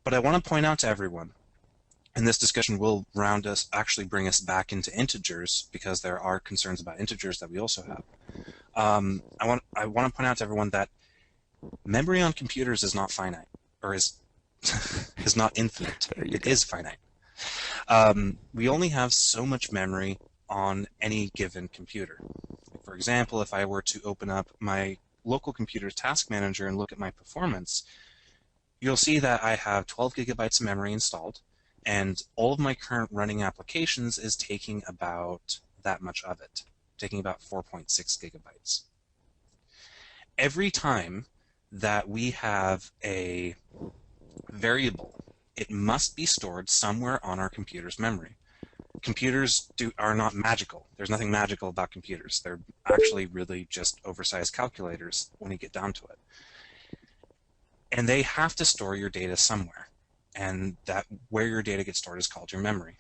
But I want to point out to everyone, and this discussion will actually bring us back into integers because there are concerns about integers that we also have. I want to point out to everyone that memory on computers is not finite, or is is not infinite. There you It go. is finite. We only have so much memory on any given computer. For example, if I were to open up my local computer's task manager and look at my performance, you'll see that I have 12 gigabytes of memory installed, and all of my current running applications is taking about that much of it, taking about 4.6 gigabytes. Every time that we have a variable, it must be stored somewhere on our computer's memory. Computers are not magical. There's nothing magical about computers. They're actually really just oversized calculators when you get down to it. And they have to store your data somewhere. And that where your data gets stored is called your memory.